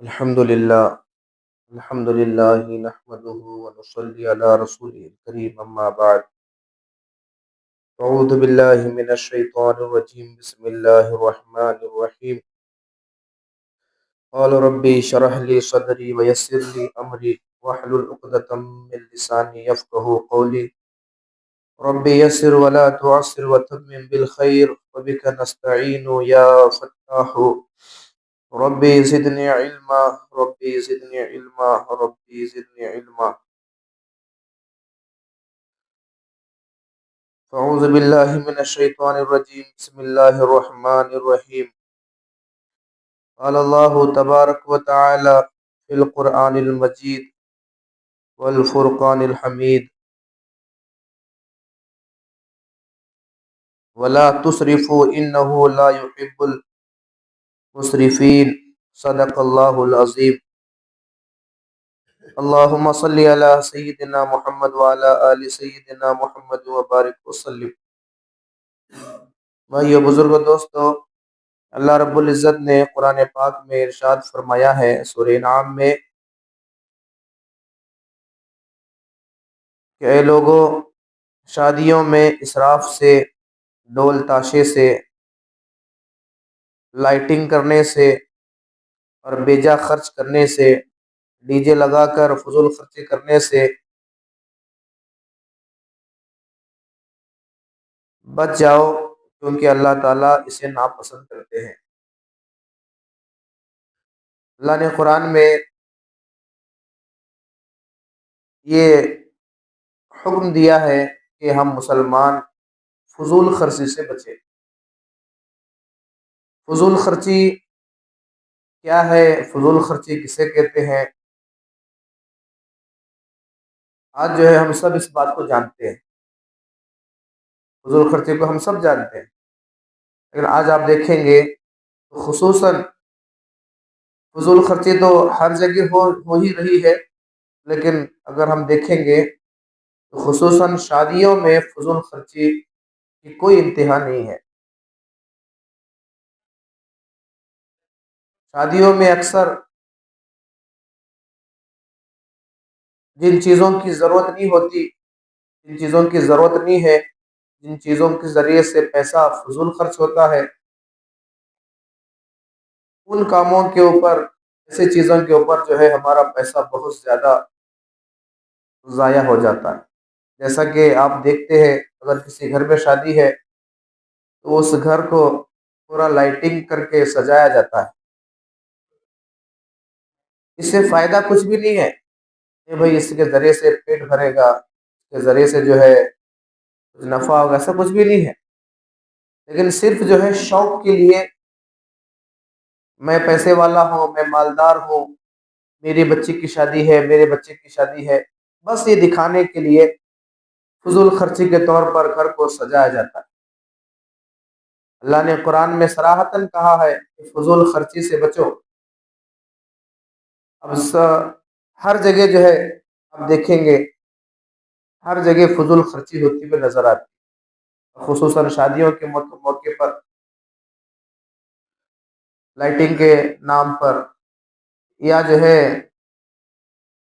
अल्हम्दुलिल्लाह अल्हम्दुलिल्लाहि नहमदुहु व नुसल्ली अला रसूलिल करीम अम्मा बाद अऊज़ु बिल्लाहि मिनश शैतानिर रजीम बिस्मिल्लाहिर रहमानिर रहीम क़ाल रब्बी इश्रह ली सदरी व यस्सिर ली अमरी वहलुल उक़दतम मिन लिसानी यफ़क़हू क़ौली रब्बी यस्सिर व ला तुअस्सिर व तम्मिम बिल खैर व बिका नस्तईनु या फ़त्ताहु रब्बी ज़िदनी इल्मा रब्बी ज़िदनी इल्मा रब्बी ज़िदनी इल्मा अऊज़ु बिल्लाहि मिनश शैतानिर रजीम बिस्मिल्लाहिर रहमानिर रहीम क़ाल अल्लाहु तबारक व तआला फ़िल क़ुरआनिल मजीद वल फ़ुरक़ानिल हमीद वला तुस्रिफ़ू इन्नहु ला युहिब्बुल मुस्रिफ़ीन सदक़ल्लाहुल अज़ीम अल्लाहुम्मा सल्लि अला सय्यिदिना मुहम्मद व अला आलि सय्यिदिना मुहम्मद व बारिक वसल्लिम। भाइयों बुजुर्गों दोस्तों, अल्लाह रब्बुल इज़्ज़त ने कुरान पाक में इरशाद फरमाया है सूरह इनाम में कि ए लोगों, शादियों में इसराफ से, ढोल ताशे से, लाइटिंग करने से और बेजा खर्च करने से, डीजे लगाकर फजूल खर्ची करने से बच जाओ, क्योंकि अल्लाह ताला इसे नापसंद करते हैं। अल्लाह ने कुरान में ये हुक्म दिया है कि हम मुसलमान फजूल खर्ची से बचें। फजूल खर्ची क्या है, फजूल खर्ची किसे कहते हैं, आज जो है हम सब इस बात को जानते हैं। फजूल खर्ची को हम सब जानते हैं, लेकिन आज आप देखेंगे तो खुसूसन फजूल खर्ची तो हर जगह हो ही रही है, लेकिन अगर हम देखेंगे तो खुसूसन शादियों में फजूल खर्ची की कोई इंतहा नहीं है। शादियों में अक्सर जिन चीज़ों की ज़रूरत नहीं होती, जिन चीज़ों की ज़रूरत नहीं है, जिन चीज़ों के ज़रिए से पैसा फजूल खर्च होता है, उन कामों के ऊपर, ऐसे चीज़ों के ऊपर जो है हमारा पैसा बहुत ज़्यादा ज़ाया हो जाता है। जैसा कि आप देखते हैं, अगर किसी घर में शादी है तो उस घर को पूरा लाइटिंग करके सजाया जाता है। इससे फ़ायदा कुछ भी नहीं है कि भाई इसके ज़रिए से पेट भरेगा, इसके ज़रिए से जो है कुछ नफ़ा होगा, ऐसा कुछ भी नहीं है। लेकिन सिर्फ जो है शौक के लिए, मैं पैसे वाला हूँ, मैं मालदार हूँ, मेरी बच्ची की शादी है, मेरे बच्चे की शादी है, बस ये दिखाने के लिए फजूल खर्ची के तौर पर घर को सजाया जाता है। अल्लाह ने कुरान में सराहतन कहा है कि फजूल खर्ची से बचो। अब हर जगह जो है आप देखेंगे, हर जगह फजूल खर्ची होती हुई नजर आती है, खुसूसन शादियों के मौके पर लाइटिंग के नाम पर, या जो है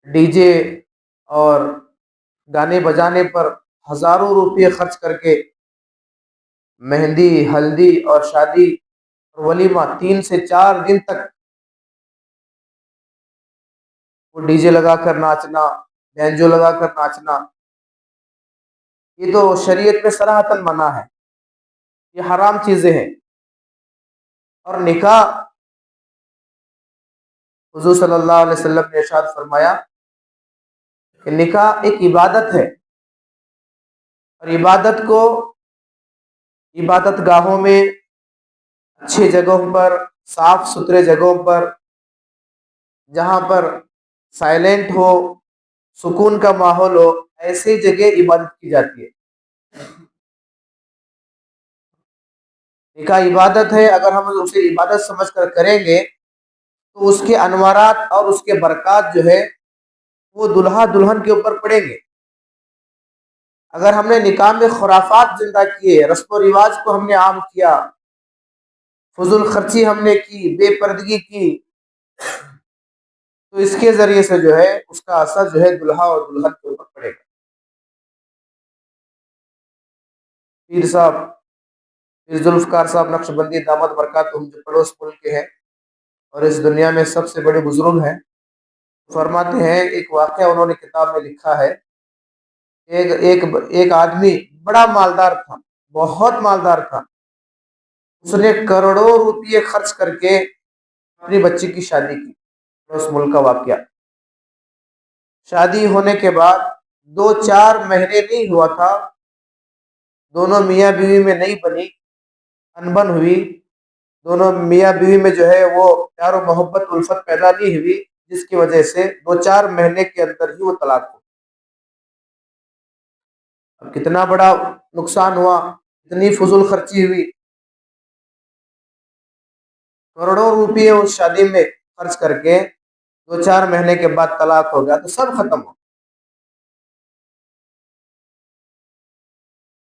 डीजे और गाने बजाने पर हजारों रुपये खर्च करके मेहंदी, हल्दी और शादी और वलीमा 3 से 4 दिन तक वो डीजे लगाकर नाचना, बैंजो लगाकर नाचना, ये तो शरीयत में सराहतन मना है, ये हराम चीजें हैं। और निकाह, हुजूर सल्लल्लाहु अलैहि वसल्लम ने इरशाद फरमाया कि निकाह एक इबादत है, और इबादत को इबादत गाहों में, अच्छी जगहों पर, साफ सुथरे जगहों पर, जहां पर साइलेंट हो, सुकून का माहौल हो, ऐसी जगह इबादत की जाती है। निकाह इबादत है, अगर हम उसे इबादत समझकर करेंगे तो उसके अनवारात और उसके बरकत जो है वो दुल्हा दुल्हन के ऊपर पड़ेंगे। अगर हमने निकाह में खुराफात जिंदा किए, रस्म रिवाज को हमने आम किया, फजूल खर्ची हमने की, बेपर्दगी की, तो इसके जरिए से जो है उसका असर जो है दुल्हा और दुल्हन के ऊपर पड़ेगा। पीर साहब, पीर जुल्फकार साहब नक्शबंदी दामद बरकातुहू जो पड़ोस मुल्क के हैं और इस दुनिया में सबसे बड़े बुजुर्ग हैं, फरमाते हैं, एक वाकया उन्होंने किताब में लिखा है। एक एक एक आदमी बड़ा मालदार था, बहुत मालदार था। उसने करोड़ों रुपये खर्च करके अपनी बच्ची की शादी की। उस मुल्क का वाकया, शादी होने के बाद 2-4 महीने नहीं हुआ था, दोनों मियाँ बीवी में नहीं बनी, अनबन हुई। दोनों मियाँ बीवी में जो है वो प्यार और मोहब्बत उल्फत पैदा नहीं हुई, जिसकी वजह से 2-4 महीने के अंदर ही वो तलाक हो। अब कितना बड़ा नुकसान हुआ, इतनी फजूल खर्ची हुई, करोड़ों रुपये उस शादी में खर्च करके 2-4 महीने के बाद तलाक हो गया तो सब खत्म हो।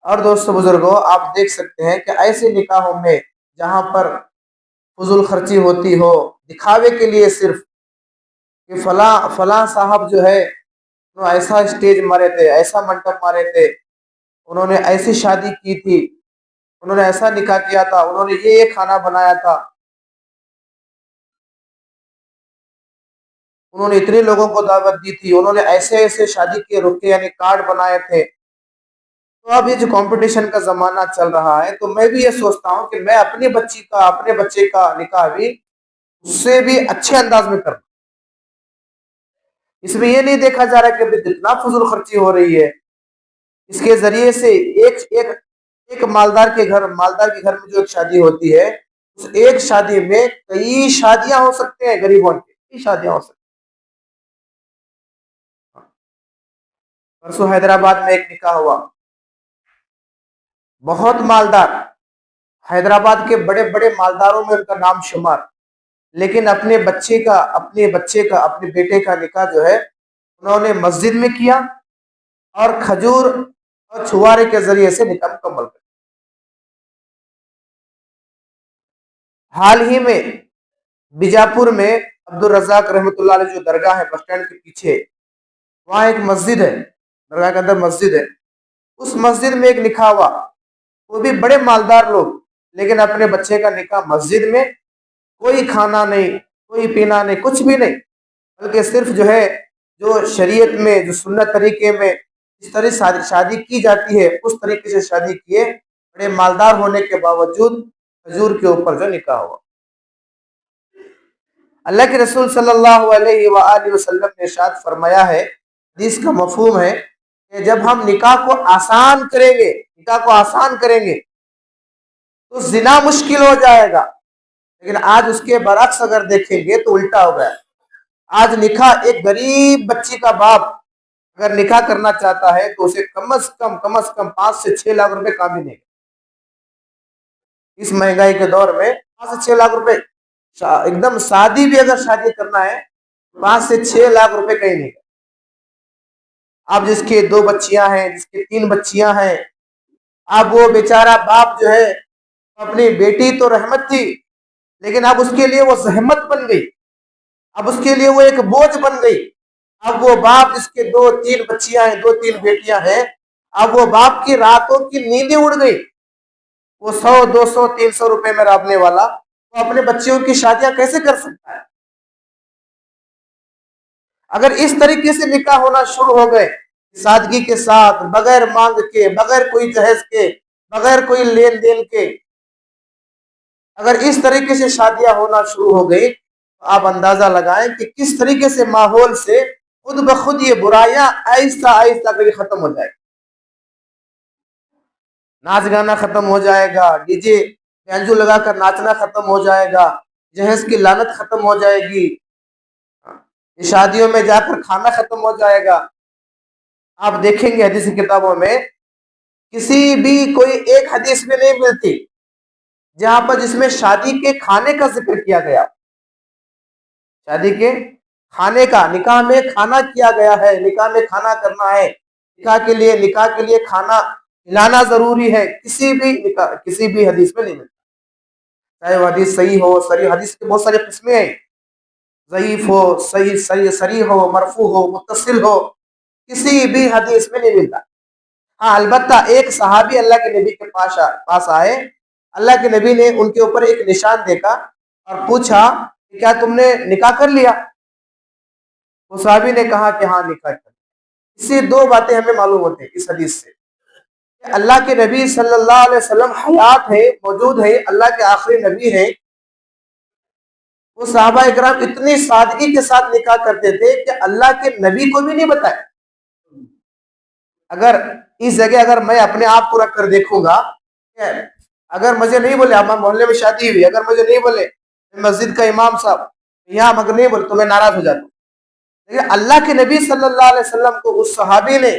और दोस्तों बुजुर्गों, आप देख सकते हैं कि ऐसे निकाहों में जहां पर फजूल खर्ची होती हो, दिखावे के लिए सिर्फ कि फला फला साहब जो है उन्होंने ऐसा स्टेज मारे थे, ऐसा मंडप मारे थे, उन्होंने ऐसी शादी की थी, उन्होंने ऐसा निकाह किया था, उन्होंने ये खाना बनाया था, उन्होंने इतने लोगों को दावत दी थी, उन्होंने ऐसे ऐसे शादी के रुके यानी कार्ड बनाए थे। तो अब ये जो कंपटीशन का जमाना चल रहा है, तो मैं भी ये सोचता हूँ कि मैं अपनी बच्ची का, अपने बच्चे का निकाह भी उससे भी अच्छे अंदाज में कर। इसमें ये नहीं देखा जा रहा कि कितना फजूल खर्ची हो रही है। इसके जरिए से एक एक एक मालदार के घर में जो एक शादी होती है, उस एक शादी में कई शादियां हो सकते हैं, गरीबों की कई शादियां हो सकती हैं। परसों हैदराबाद में एक निकाह हुआ, बहुत मालदार, हैदराबाद के बड़े बड़े मालदारों में उनका नाम शुमार, लेकिन अपने बेटे का निकाह जो है उन्होंने मस्जिद में किया और खजूर और छुआरे के जरिए से निकाह मुकम्मल कर। हाल ही में बीजापुर में अब्दुल रजाक रहमतुल्लाह अलैह जो दरगाह है बस स्टैंड के पीछे, वहां एक मस्जिद है, दरगाह के अंदर मस्जिद है। उस मस्जिद में एक निकाह हुआ, वो भी बड़े मालदार लोग, लेकिन अपने बच्चे का निकाह मस्जिद में, कोई खाना नहीं, कोई पीना नहीं, कुछ भी नहीं, बल्कि सिर्फ जो है जो शरीयत में जो सुन्नत तरीके में इस तरह शादी की जाती है उस तरीके से शादी किए, बड़े मालदार होने के बावजूद खजूर के ऊपर जो निकाह हुआ। अल्लाह के रसूल सल्लल्लाहु अलैहि वसल्लम ने इरशाद फरमाया है, हदीस का मफहूम है कि जब हम निकाह को आसान करेंगे तो जिना मुश्किल हो जाएगा। लेकिन आज उसके बरक्स अगर देखेंगे तो उल्टा हो गया। आज निकाह, एक गरीब बच्ची का बाप अगर निकाह करना चाहता है तो उसे कम से कम 5 से 6 लाख रुपए काम ही नहीं। इस महंगाई के दौर में 5 से 6 लाख रुपए, एकदम शादी भी अगर शादी करना है 5 से 6 लाख रुपए कहीं नहीं। अब जिसके 2 बच्चियां हैं, जिसके 3 बच्चियां हैं, अब वो बेचारा बाप जो है, अपनी बेटी तो रहमत थी, लेकिन अब उसके लिए वो जहमत बन गई, अब उसके लिए वो एक बोझ बन गई। अब वो बाप जिसके 2-3 बच्चियां हैं, 2-3 बेटियां हैं, अब वो बाप की रातों की नींदें उड़ गई। वो 100, 200, 300 रुपए में राबने वाला तो अपने बच्चियों की शादियां कैसे कर सकता है। अगर इस तरीके से निकाह होना शुरू हो गए, सादगी के साथ, बगैर मांग के, बगैर कोई जहेज के, बगैर कोई लेन देन के, अगर इस तरीके से शादियां होना शुरू हो गई तो आप अंदाजा लगाएं कि किस तरीके से माहौल से खुद ब खुद ये बुराइयां आहिस्ता आहिस्ता करके खत्म हो जाएगी। नाच गाना खत्म हो जाएगा, डीजे बैंजो लगाकर नाचना खत्म हो जाएगा, जहेज की लानत खत्म हो जाएगी, शादियों में जाकर खाना खत्म हो जाएगा। आप देखेंगे हदीस की किताबों में किसी भी कोई एक हदीस में नहीं मिलती जहां पर जिसमें शादी के खाने का जिक्र किया गया। शादी के खाने का, निकाह में खाना किया गया है, निकाह में खाना करना है, निकाह के लिए खाना खिलाना जरूरी है, किसी भी हदीस में नहीं मिलता। चाहे वो हदीस सही हो, सही हदीस की बहुत सारी किस्में हैं, ज़ईफ हो, सही सही सरी हो, मरफू हो, मुत्तसिल हो, किसी भी हदीस में नहीं मिलता। हाँ, अलबत्ता एक सहाबी अल्लाह के नबी के पास आए, अल्लाह के नबी ने उनके ऊपर एक निशान देखा और पूछा कि क्या तुमने निकाह कर लिया? वो सहाबी ने कहा कि हाँ, निकाह कर। इससे दो बातें हमें मालूम होती है इस हदीस से कि अल्लाह के नबी सल्लल्लाहु अलैहि वसल्लम हयात है, मौजूद है, अल्लाह के आखिरी नबी है। वो सहाबा इकराम इतनी सादगी के साथ निकाह करते थे कि अल्लाह के नबी को भी नहीं बताया। अगर इस जगह अगर मैं अपने आप को रख कर देखूंगा, अगर मुझे नहीं बोले, हमारे मोहल्ले में शादी हुई, अगर मुझे नहीं बोले मस्जिद का इमाम साहब यहाँ मगर नहीं बोले तो मैं नाराज हो जाता हूँ। लेकिन अल्लाह के नबी सल्लल्लाहु अलैहि वसल्लम को उस सहाबी ने,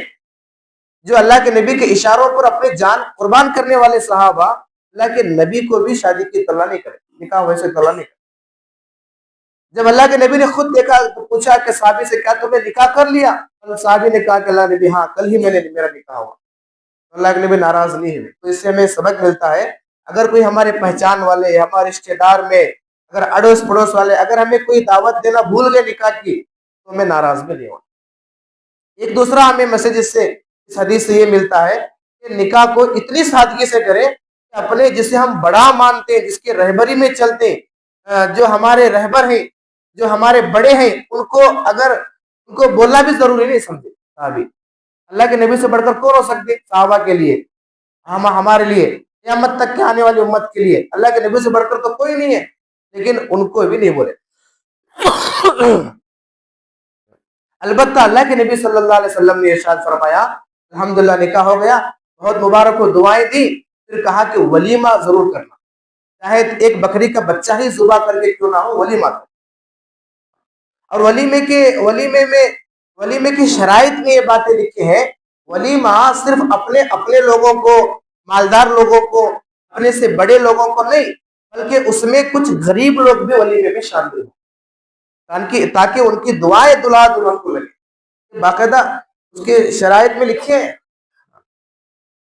जो अल्लाह के नबी के इशारों पर अपनी जान कुर्बान करने वाले सहाबा, अल्लाह के नबी को भी शादी की तला नहीं करे, निकाह वैसे तला नहीं करे। जब अल्लाह के नबी ने खुद देखा तो पूछा कि साहबी से, क्या तुमने निकाह कर लिया? तो साहबी ने कहा कि अल्लाह नबी, हाँ, कल ही मेरा निकाह हुआ। तो अल्लाह के नबी नाराज नहीं हुए। तो इससे हमें सबक मिलता है, अगर कोई हमारे पहचान वाले, हमारे रिश्तेदार में, अगर अड़ोस पड़ोस वाले अगर हमें कोई दावत देना भूल गए निकाह की, तो हमें नाराज भी नहीं होना। एक दूसरा हमें मैसेज इससे, इस हदीस से ये मिलता है कि निकाह को इतनी सादगी से करें कि अपने जिसे हम बड़ा मानते हैं, जिसके रहबरी में चलते हैं, जो हमारे रहबर हैं, जो हमारे बड़े हैं, उनको बोलना भी जरूरी नहीं समझे साहबी। अल्लाह के नबी से बढ़कर कौन हो सकते? साहबा के लिए, हमारे लिए, क़यामत तक के आने वाली उम्मत के लिए अल्लाह के नबी से बढ़कर तो कोई नहीं है, लेकिन उनको भी नहीं बोले। अलबत्ता अल्लाह के नबी सल्लल्लाहु अलैहि वसल्लम ने इरशाद फरमाया, अल्हम्दुलिल्लाह निकाह हो गया, बहुत मुबारक हो, दुआएं दी, फिर कहा कि वलीमा जरूर करना, चाहे एक बकरी का बच्चा ही जुबा करके क्यों ना हो, वलीमा कर। और वलीमे की शराइत में ये बातें लिखी हैं, वलीमा सिर्फ अपने अपने लोगों को, मालदार लोगों को, अपने से बड़े लोगों को नहीं, बल्कि उसमें कुछ गरीब लोग भी वलीमे में शामिल हो, ताकि उनकी दुआएं दुल्हा दुल्हन को लगे। बाकायदा उसके शराइत में लिखे हैं।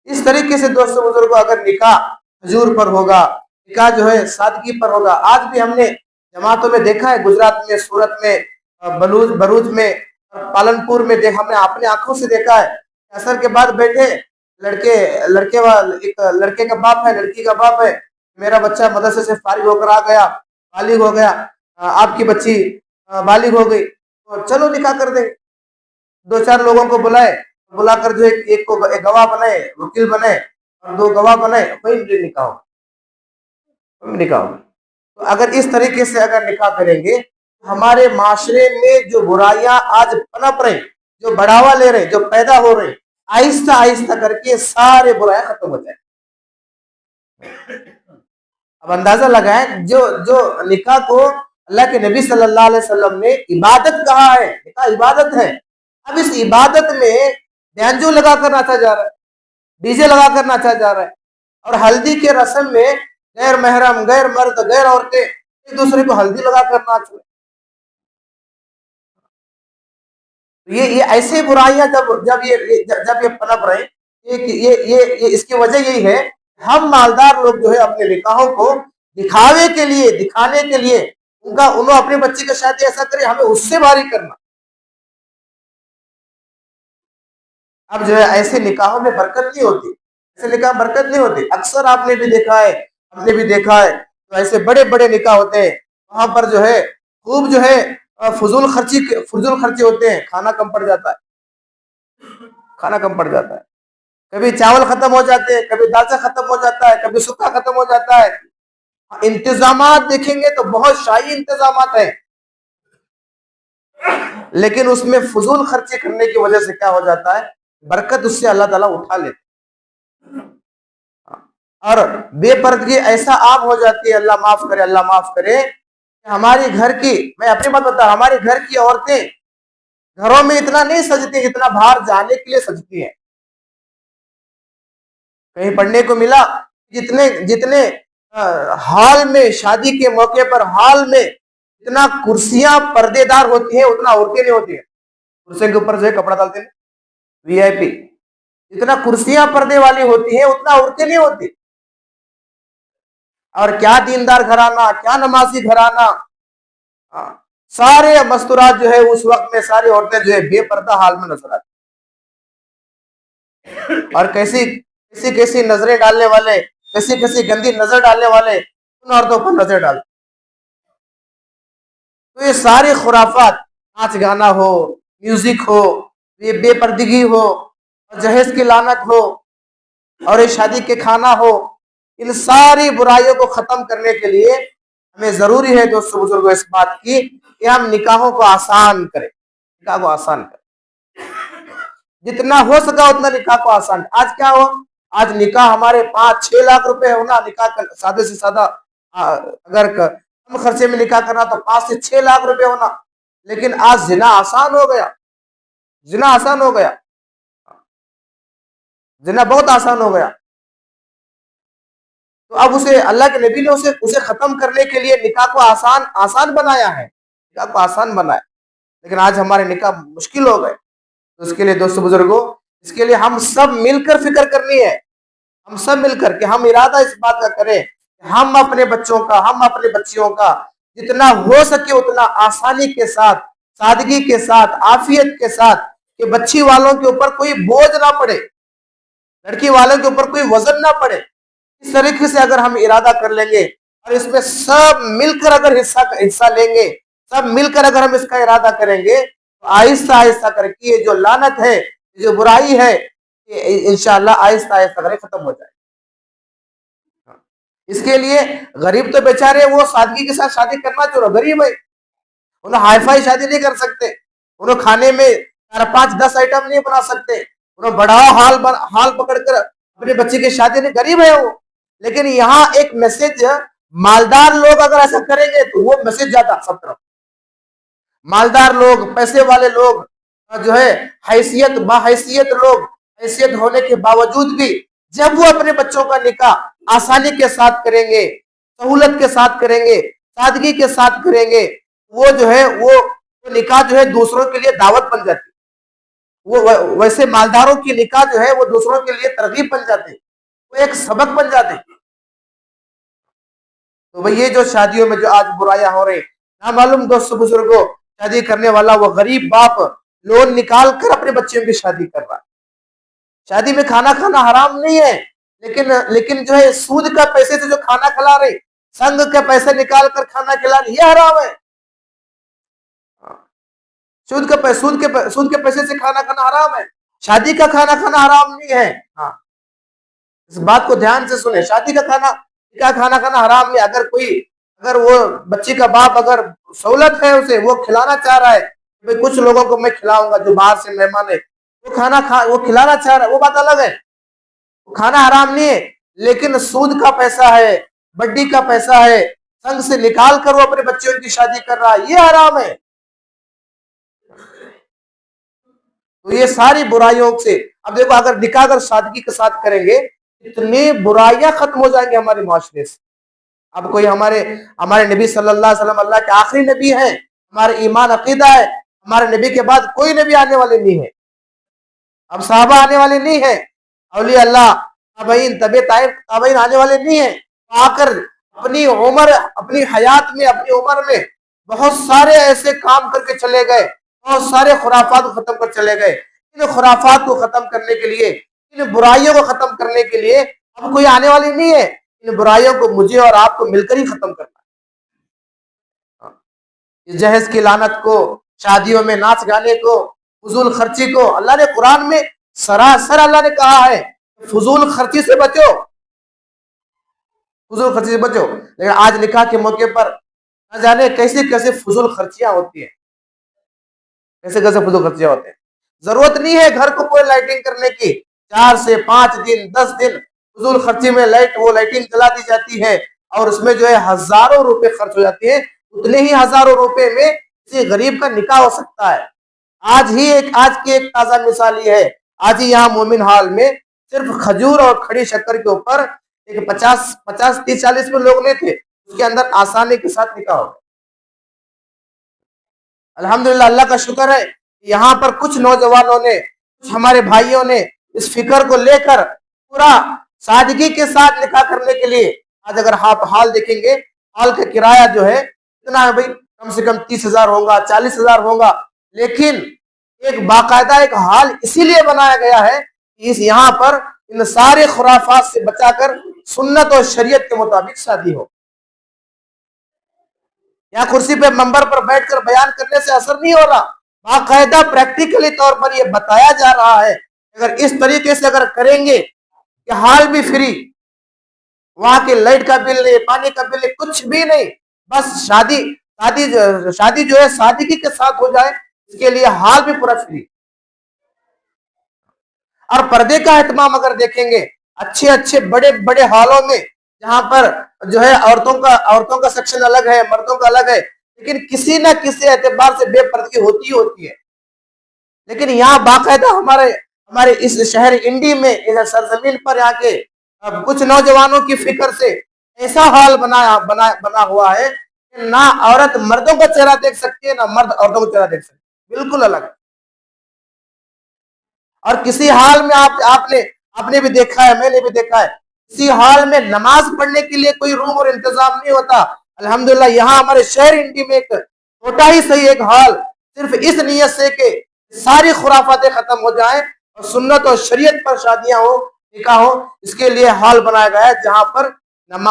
इस तरीके से दोस्तों बुजुर्गों, अगर निकाह हजूर पर होगा, निकाह जो है सादगी पर होगा। आज भी हमने जमातों में देखा है, गुजरात में, सूरत में, भरूच में, पालनपुर में हमने अपने आंखों से देखा है। असर के बाद बैठे लड़के का बाप है, लड़की का बाप है, मेरा बच्चा मदरसे से फारिग होकर आ गया, बालिग हो गया, आपकी बच्ची बालिग हो गई, तो चलो निकाह कर देंगे। दो चार लोगों को बुलाकर जो एक को एक गवाह बनाए, वकील बनाए, और दो गवाह बनाए, वही निकाह होगा। तो अगर इस तरीके से अगर निकाह करेंगे, तो हमारे माशरे में जो बुराइयां आज पनप रही, जो बढ़ावा ले रहे, जो पैदा हो रहे, आहिस्ता आहिस्ता करके सारे बुराइयां खत्म हो जाए। अब अंदाजा लगाएं, जो निकाह को अल्लाह के नबी सल्लल्लाहु अलैहि वसल्लम ने इबादत कहा है, निकाह इबादत है। अब इस इबादत में बैंजो लगा कर नाचा जा रहा है, डीजे लगा कर नाचा जा रहा है, और हल्दी के रस्म में गैर महरम, गैर मर्द, गैर औरतें एक दूसरे को हल्दी लगा कर नाच रहे। ये ऐसे बुराइयां जब ये पनप रहे, ये इसकी वजह यही है, हम मालदार लोग जो है अपने निकाहों को दिखावे के लिए, दिखाने के लिए, उन्होंने अपने बच्चे की शादी ऐसा करे, हमें उससे भारी करना। अब जो है ऐसे निकाहों में बरकत नहीं होती, ऐसे निकाह बरकत नहीं होती। अक्सर आपने भी देखा है, हमने भी देखा है, तो ऐसे बड़े बड़े निकाह होते हैं, वहां पर जो है खूब जो है फजूल खर्ची होते हैं, खाना कम पड़ जाता है, कभी चावल खत्म हो जाते हैं, कभी दाल खत्म हो जाता है, कभी सूखा खत्म हो जाता है। इंतजामात देखेंगे तो बहुत शाही इंतजामात है, लेकिन उसमें फजूल खर्ची करने की वजह से क्या हो जाता है, बरकत उससे अल्लाह ताला उठा लेते, और बेपर्दगी ऐसा आम हो जाती है, अल्लाह माफ करे। हमारी घर की, मैं अपनी बात बता, हमारे घर की औरतें घरों में इतना नहीं सजती जितना बाहर जाने के लिए सजती हैं। कहीं पढ़ने को मिला, जितने जितने हॉल में, शादी के मौके पर हॉल में जितना कुर्सियां पर्देदार होती हैं, उतना औरतें नहीं होती है। कुर्सियों के ऊपर जो है कपड़ा डालते हैं वीआईपी, जितना कुर्सियां पर्दे वाली होती हैं, उतना औरतें नहीं होती। और क्या दीनदार घराना, क्या नमाजी घराना, सारे मस्तूरात जो है उस वक्त में सारी औरतें जो है बेपर्दा हाल में नजर आती, और कैसी कैसी कैसी नजरें डालने वाले, कैसी कैसी गंदी नजर डालने वाले उन औरतों पर नजर डालते। तो ये सारी खुराफात, नाच गाना हो, म्यूजिक हो, ये बेपर्दगी हो, और जहेज की लानत हो, और ये शादी के खाना हो, इन सारी बुराइयों को खत्म करने के लिए हमें जरूरी है दोस्तों बुजुर्गों इस बात की कि हम निकाहों को आसान करें, निकाह को आसान करें, जितना हो सका उतना निकाह को आसान। आज क्या हो, आज निकाह हमारे 5-6 लाख रुपए होना, निकाह सादे से सादा अगर कम खर्चे में निकाह करना तो 5 से 6 लाख रुपए होना। लेकिन आज जिना आसान हो गया, जिना आसान हो गया, जिना बहुत आसान हो गया। तो अब उसे अल्लाह के नबी ने उसे उसे खत्म करने के लिए निकाह को आसान आसान बनाया है, निकाह को आसान बनाया। लेकिन आज हमारे निकाह मुश्किल हो गए। तो इसके लिए दोस्तों बुजुर्गों, इसके लिए हम सब मिलकर फिक्र करनी है, हम सब मिलकर के हम इरादा इस बात का करें कि हम अपने बच्चों का, हम अपने बच्चियों का जितना हो सके उतना आसानी के साथ, सादगी के साथ, आफियत के साथ, कि बच्ची वालों के ऊपर कोई बोझ ना पड़े, लड़की वालों के ऊपर कोई वजन ना पड़े। इस तरीके से अगर हम इरादा कर लेंगे और इसमें सब मिलकर अगर हिस्सा लेंगे, सब मिलकर अगर हम इसका इरादा करेंगे तो आहिस्ता आहिस्ता करके ये जो लानत है, जो बुराई है, इंशाअल्लाह आहिस्ता आहिस्ता करके खत्म हो जाए। इसके लिए गरीब तो बेचारे वो सादगी के साथ शादी करना चाहिए, गरीब है, उन्हें हाईफाई शादी नहीं कर सकते, उन्हें खाने में 4-5-10 आइटम नहीं बना सकते, उन्हें बड़ा हाल पकड़कर अपने बच्चे की शादी नहीं, गरीब है वो। लेकिन यहाँ एक मैसेज, मालदार लोग अगर ऐसा करेंगे तो वो मैसेज जाता सब तरफ। मालदार लोग, पैसे वाले लोग जो है, हैसियत बाहैसियत लोग, हैसियत होने के बावजूद भी जब वो अपने बच्चों का निकाह आसानी के साथ करेंगे, सहूलत के साथ करेंगे, सादगी के साथ करेंगे, वो जो है वो निकाह जो है दूसरों के लिए दावत बन जाती है। वो वैसे मालदारों की निकाह जो है वो दूसरों के लिए तरगीब बन जाती है, वो एक सबक बन जाते हैं। तो भाई ये जो शादियों में जो आज बुराइयां हो रही, ना मालूम दोस्तों बुजुर्गों, शादी करने वाला वो गरीब बाप लोन निकाल कर अपने बच्चों की शादी कर रहा है। शादी में खाना खाना हराम नहीं है, लेकिन जो है सूद का पैसे से जो खाना खिला रहे, संघ के पैसे निकाल कर खाना खिला रहे, ये हराम है। सूद के पैसे से खाना खाना हराम है, शादी का खाना खाना हराम नहीं है। हाँ, इस बात को ध्यान से सुने, शादी का खाना खाना हराम नहीं। अगर वो बच्ची का बाप अगर सहूलत है उसे, वो खिलाना चाह रहा है, भाई कुछ लोगों को मैं खिलाऊंगा जो बाहर से मेहमान है, वो खिलाना चाह रहा है, वो बात अलग है, वो खाना हराम नहीं है। लेकिन सूद का पैसा है, वड्डी का पैसा है, संघ से निकाल कर वो अपने बच्चों की शादी कर रहा है, ये हराम है। तो ये सारी बुराइयों से, अब देखो अगर निकाह अगर सादगी के साथ करेंगे, इतनी बुराइयां खत्म हो जाएंगी हमारे माशरे से। अब कोई हमारे नबी सल्लल्लाहु अलैहि वसल्लम अल्लाह के आखिरी नबी है, हमारे ईमान अकीदा है, हमारे नबी के बाद कोई नबी आने वाले नहीं है, अब साहबा आने वाले नहीं है, औलिया अल्लाह ताबईन ताबईन आने वाले नहीं है। आकर अपनी उम्र, अपनी हयात में, अपनी उम्र में बहुत सारे ऐसे काम करके चले गए, बहुत सारे खुराफात को खत्म कर चले गए। इन खुराफात को खत्म करने के लिए, इन बुराइयों को खत्म करने के लिए अब कोई आने वाली नहीं है। इन बुराइयों को मुझे और आपको मिलकर ही खत्म करना है। इस जहेज की लानत को, शादियों में नाच गाने को, फजूल खर्ची को, अल्लाह ने कुरान में सरासर अल्लाह ने कहा है फजूल खर्ची से बचो, फजूल खर्ची से बचो। लेकिन आज निकाह के मौके पर न जाने कैसे कैसे फजूल खर्चियां होती है, कैसे कैसे फजूल खर्चियां होते हैं। जरूरत नहीं है घर को पूरे लाइटिंग करने की, 4 से 5 दिन 10 दिन फजूल खर्ची में लाइटिंग चला दी जाती है, और उसमें जो है हजारों रुपए खर्च हो जाते हैं। उतने ही हजारों रुपए में किसी गरीब का निकाह हो सकता है। आज की एक ताजा मिसाल ये है, आज ही यहाँ मोमिन हॉल में सिर्फ खजूर और खड़ी शक्कर के ऊपर एक 50-30-40 में लोग नहीं थे, उसके अंदर आसानी के साथ निकाह हो गया। अल्हम्दुलिल्लाह, अल्लाह का शुक्र है, यहाँ पर कुछ नौजवानों ने, कुछ हमारे भाइयों ने इस फिक्र को लेकर पूरा सादगी के साथ निकाह करने के लिए, आज अगर आप हाल देखेंगे, हाल का किराया जो है कितना है भाई, कम से कम 30,000 होगा, 40,000 होगा, लेकिन एक बाकायदा एक हाल इसीलिए बनाया गया है कि इस यहाँ पर इन सारे खुराफात से बचाकर सुन्नत और शरीयत के मुताबिक शादी हो। यहाँ कुर्सी पे मंबर पर बैठकर बयान करने से असर नहीं हो रहा, बाकायदा प्रैक्टिकली तौर पर यह बताया जा रहा है अगर इस तरीके से अगर करेंगे कि हाल भी फ्री, वहां के लाइट का बिल नहीं, पानी का बिल नहीं, कुछ भी नहीं, बस शादी शादी शादी जो है सादगी के साथ हो जाए, इसके लिए हाल भी पूरा फ्री। और पर्दे का एहतमाम अगर देखेंगे, अच्छे अच्छे बड़े बड़े हॉलों में जहां पर जो है औरतों का सेक्शन अलग है, मर्दों का अलग है, लेकिन किसी ना किसी एतबार से बेपर्दगी होती ही होती है। लेकिन यहाँ बाकायदा हमारे इस शहर इंडी में, इस सरजमीन पर यहाँ के कुछ नौजवानों की फिक्र से ऐसा हाल बना हुआ है कि ना औरत मर्दों का चेहरा देख सकती है, ना मर्द औरतों का चेहरा देख सकते, बिल्कुल अलग। और किसी हाल में आपने भी देखा है, मैंने भी देखा है, किसी हाल में नमाज पढ़ने के लिए कोई रूम और इंतजाम नहीं होता। अल्हम्दुलिल्लाह यहाँ हमारे शहर इंडी में एक छोटा ही सही एक हाल, सिर्फ इस नियत से कि सारी खुराफातें खत्म हो जाएं और सुन्नत और शरीयत पर शादियां हो, निकाह हो, इसके लिए हाल बनाया गया है जहां पर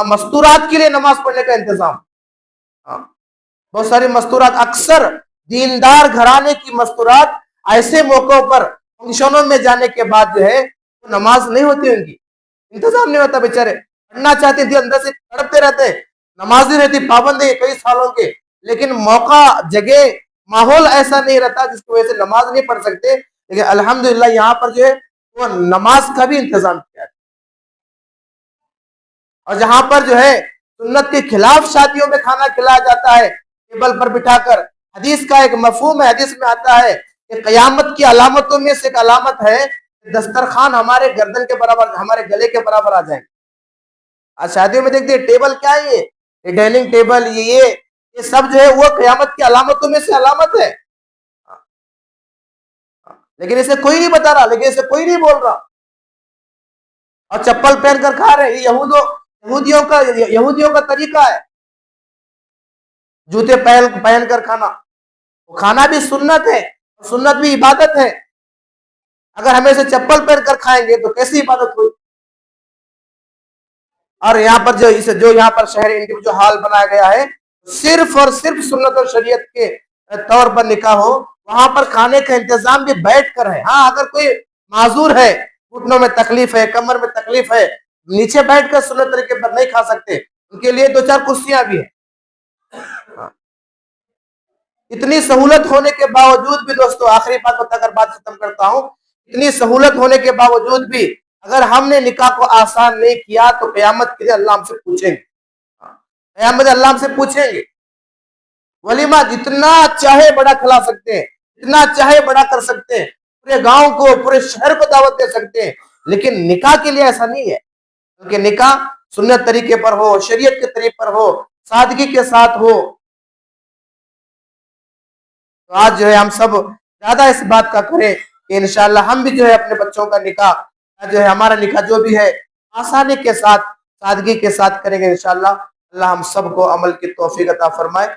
मस्तूरात के लिए नमाज पढ़ने का इंतजाम। बहुत सारी मस्तूरात, अक्सर दीनदार घराने की मस्तूरात ऐसे मौकों पर फंक्शनों में जाने के बाद जो है तो नमाज नहीं होती, उनकी इंतजाम नहीं होता, बेचारे पढ़ना चाहते थे, अंदर से तड़पते रहते, नमाज नहीं रहती, पाबंद है कई सालों के, लेकिन मौका जगह माहौल ऐसा नहीं रहता जिसकी वजह से नमाज नहीं पढ़ सकते। लेकिन अल्हम्दुलिल्लाह यहाँ पर जो है वो नमाज का भी इंतजाम किया है। और जहां पर जो है सुन्नत के खिलाफ शादियों में खाना खिलाया जाता है टेबल पर बिठाकर, हदीस का एक मफहूम है, हदीस में आता है कि कयामत की अलामतों में से एक अलामत है दस्तरखान हमारे गर्दन के बराबर, हमारे गले के बराबर आ जाएंगे। आज शादियों में देखते हैं टेबल क्या है, ये डाइनिंग टेबल, ये सब जो है वो कयामत की अलामतों में से अलामत है। लेकिन इसे कोई नहीं बता रहा, लेकिन इसे कोई नहीं बोल रहा। और चप्पल पहनकर खा रहे, यहूदियों का तरीका है जूते पहन कर खाना। वो खाना भी सुन्नत है, सुन्नत भी इबादत है। अगर हमें से चप्पल पहनकर खाएंगे तो कैसी इबादत हुई। और यहाँ पर जो यहाँ पर शहर इंडी जो हाल बनाया गया है, सिर्फ और सिर्फ सुन्नत और शरीयत के तौर पर निकाह हो, वहां पर खाने का इंतजाम भी बैठ कर है। हाँ, अगर कोई माजूर है, घुटनों में तकलीफ है, कमर में तकलीफ है, नीचे बैठकर सुन्नत तरीके पर नहीं खा सकते, उनके लिए 2-4 कुर्सियां भी है। इतनी सहूलत होने के बावजूद भी दोस्तों, आखिरी बात बताकर बात खत्म करता हूं, इतनी सहूलत होने के बावजूद भी अगर हमने निकाह को आसान नहीं किया तो कयामत के लिए अल्लाह हमसे पूछेंगे, कयामत अल्लाह हमसे पूछेंगे। वलीमा जितना चाहे बड़ा खिला सकते हैं, जितना चाहे बड़ा कर सकते हैं, पूरे गांव को, पूरे शहर को दावत दे सकते हैं, लेकिन निकाह के लिए ऐसा नहीं है। क्योंकि निकाह सुन्नत तरीके पर हो, शरीयत के तरीके पर हो, सादगी के साथ हो। तो आज जो है हम सब ज्यादा इस बात का करें कि इंशाअल्लाह हम भी जो है अपने बच्चों का निकाह, जो है हमारा निकाह जो भी है, आसानी के साथ, सादगी के साथ करेंगे इंशाअल्लाह। अल्लाह हम सबको अमल की तौफीक अता फरमाए।